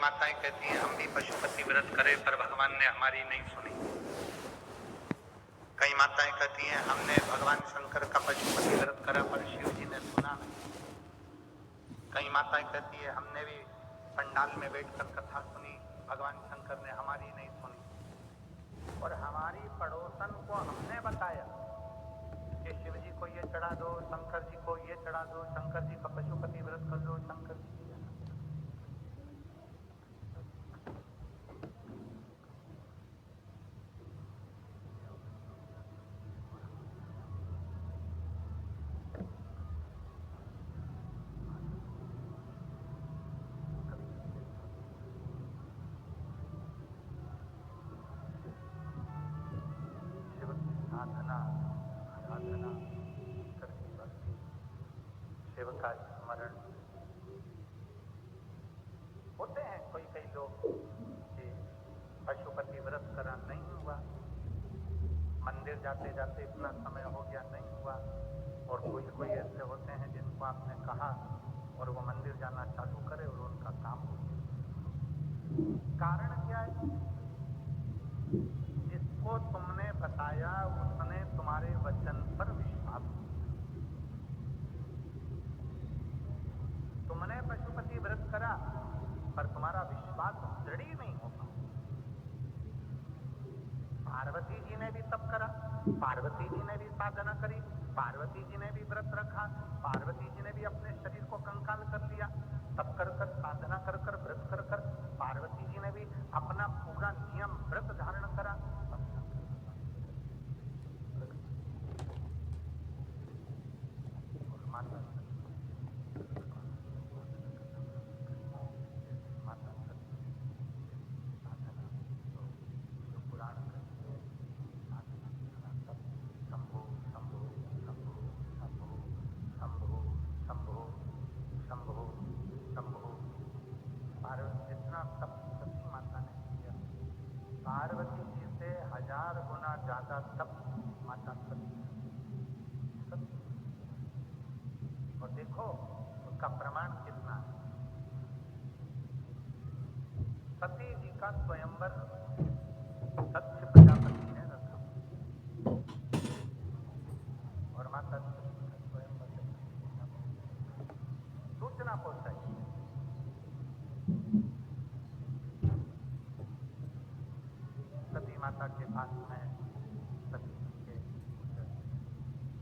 माताएं कहती हैं हम भी पशुपति व्रत करें पर भगवान ने हमारी नहीं सुनी। कई माताएं कहती हैं हमने भगवान शंकर का पशुपति व्रत करा पर शिव जी ने सुना नहीं। कई माताएं कहती है हमने भी पंडाल में बैठकर कथा सुनी, भगवान शंकर ने हमारी नहीं सुनी। और हमारी पड़ोसन को हमने बताया कि शिव जी को ये चढ़ा दो, शंकर जी को ये चढ़ा दो, शंकर जी का पशुपति व्रत कर लो, शंकर जी आराधना करके भक्ति, शिव का स्मरण होते हैं। कई लोग कि पशुपति व्रत करा नहीं हुआ, मंदिर जाते जाते इतना समय हो गया नहीं हुआ। और कोई ऐसे होते हैं जिनको आपने कहा और वो मंदिर जाना चालू करे और उनका काम हो गया। कारण क्या है? जिसको तुमने बताया उसने तुम्हारे वचन पर विश्वास किया। तुमने पशुपति व्रत करा पर तुम्हारा विश्वास दृढ़ ही नहीं होगा। पार्वती जी ने भी तप करा, पार्वती जी ने भी साधना करी, पार्वती जी ने भी व्रत रखा, पार्वती जी ने भी अपने शरीर को कंकाल कर लिया, तप कर कर साधना कर कर व्रत कर कर पार्वती जी ने भी अपना पूरा नियम व्रत धारण करा। पार्वती जी से 1000 गुना ज्यादा तप माता सती। और देखो उसका प्रमाण कितना है। सती जी का स्वयंवर दक्ष प्रजापति ने रखा और माता सती का स्वयंवर सूचना पहुंचाई। सती माता के पास में सती के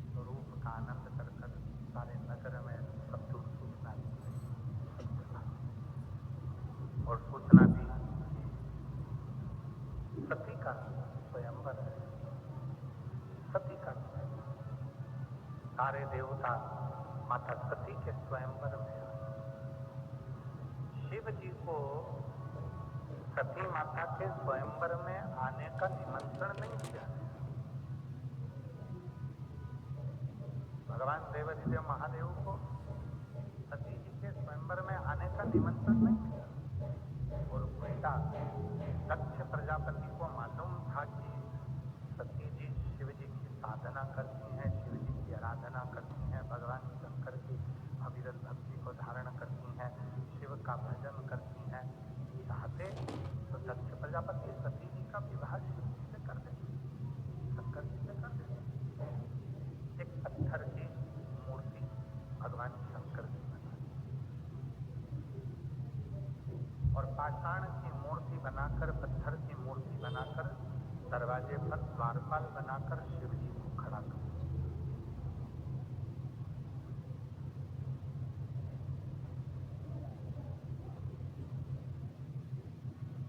स्वरूप का आनंद कर कर सारे नगर में सब सूचना दी और सूचना दी सती का स्वयंवर है। सती का सारे देवता माता सती के स्वयंवर में आए। शिव जी को सती माता के स्वयंवर में आने का निमंत्रण नहीं दिया। भगवान देवादिदेव महादेव को सती जी के स्वयंवर में आने का निमंत्रण नहीं दिया। और उल्टा दक्ष प्रजापति को मालूम था कि सती जी शिव जी की साधना करती हैं, शिव जी की आराधना करती हैं, भगवान शंकर की अविरत भक्ति को धारण करती हैं, शिव का भजन करती हैं। चाहते तो दक्ष प्रजापति सती जी का विवाह शिव जी से कर देते, शंकर जी से कर देते। एक पत्थर की मूर्ति भगवान शंकर की बना और पाषाण की मूर्ति बनाकर, पत्थर की मूर्ति बनाकर दरवाजे पर द्वारपाल बनाकर शिव जी को खड़ा कर।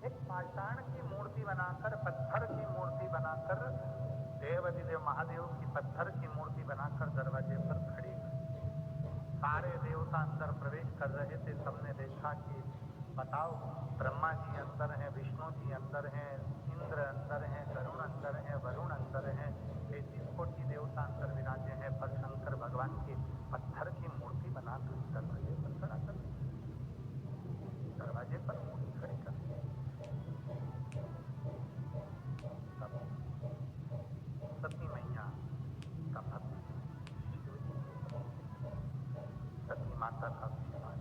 एक पाषाण की मूर्ति बनाकर, पत्थर की मूर्ति बनाकर, देवादिदेव महादेव की पत्थर की मूर्ति बनाकर दरवाजे पर खड़ी। सारे देवता अंदर प्रवेश कर रहे थे। सबने देखा कि बताओ ब्रह्मा जी अंदर हैं, विष्णु जी अंदर हैं, इंद्र अंदर हैं, गरुण अंदर हैं, वरुण अंदर हैं, 33 कोटि देवता अंदर विराजे हैं, पर शंकर भगवान की पत्थर की मूर्ति बनाकर दरवाजे पर खड़ा कर, दरवाजे पर मूर्ति खड़ी कर। सती मैया का भक्त, सती माता का विश्वास,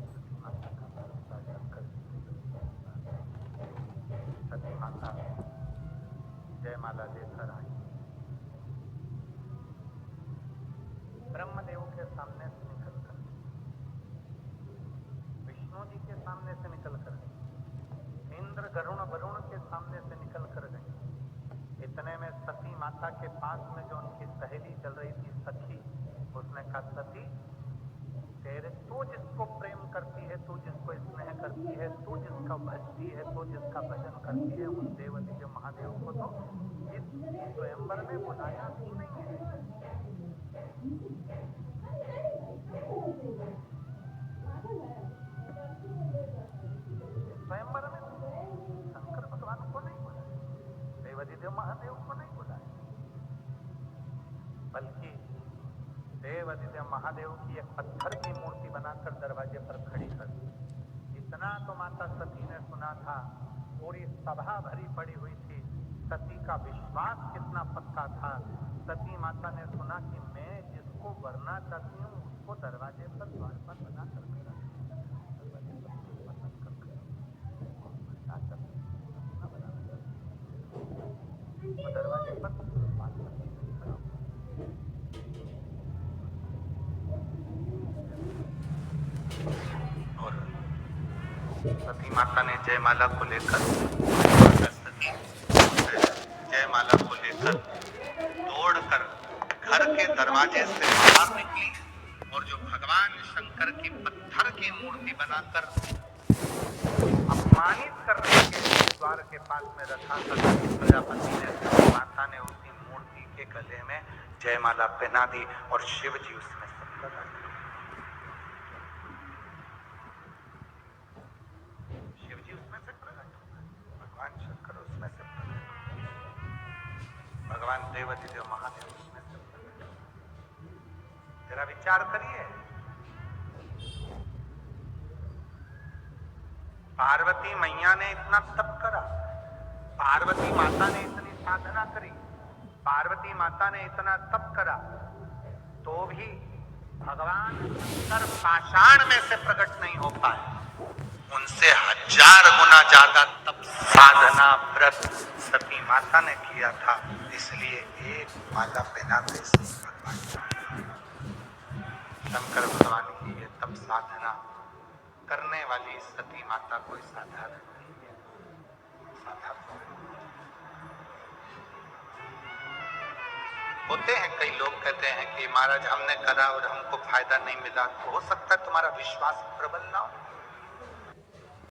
सती माता का जयमाला देकर आई। ब्रह्मदेव के सामने से निकलकर, विष्णु जी के सामने से निकलकर, इंद्र गरुण वरुण के सामने से निकल कर गई। इतने में सती माता के पास में जो उनकी सहेली चल रही थी, सखी, उसने कहा, सती, तू जिसको प्रेम करती है, तू जिसको स्नेह करती है, तू जिसका भजती है, तू जिसका भजन करती है, उन देवदिव्य महादेव को तो इस स्वयंवर में बुलाया ही नहीं है। स्वयंवर में शंकर भगवान को नहीं बुलाया, देवदिव्य महादेव को नहीं बुलाया, बल्कि देवदिव्य महादेव की एक पत्थर की मूर्ति बनाकर दरवाजे पर खड़ी कर दी। इतना तो माता सती ने सुना था, पूरी सभा भरी पड़ी हुई थी। सती का विश्वास कितना पक्का था। सती माता ने सुना कि मैं जिसको वरना चाहती हूँ उसको दरवाजे पर, द्वार पर बनाकर खड़ा, दरवाजे पर बनाकर दरवाजे पर खड़ा। और सती माता ने जयमाला को लेकर दौड़कर घर के दरवाजे से बाहर निकली और जो भगवान शंकर की पत्थर की मूर्ति बनाकर अपमानित करने के लिए द्वार के पास में रखा था, प्रजापति ने, माता ने उसी मूर्ति के गले में जयमाला पहना दी और शिव जी उसमें से प्रकट। शिव जी उसमें से प्रकट, भगवान शंकर उसमें से प्रकट, भगवान देवदिव्य महादेव उसमें से प्रकट। जरा विचार करिए, पार्वती मैया ने इतना तप करा, पार्वती माता ने इतनी साधना करी, पार्वती माता ने इतना तप करा, तो भी भगवान शंकर पाषाण में से प्रकट नहीं हो पाए। उनसे 1000 गुना ज्यादा तप, साधना, व्रत सती माता ने किया था। इसलिए एक माला पहनाते भगवान शंकर भगवान की ये तप साधना करने वाली सती माता कोई साधारण नहीं है, साधारण होते हैं। कई लोग कहते हैं कि महाराज हमने करा और हमको फायदा नहीं मिला, तो हो सकता है तुम्हारा विश्वास प्रबल ना हो।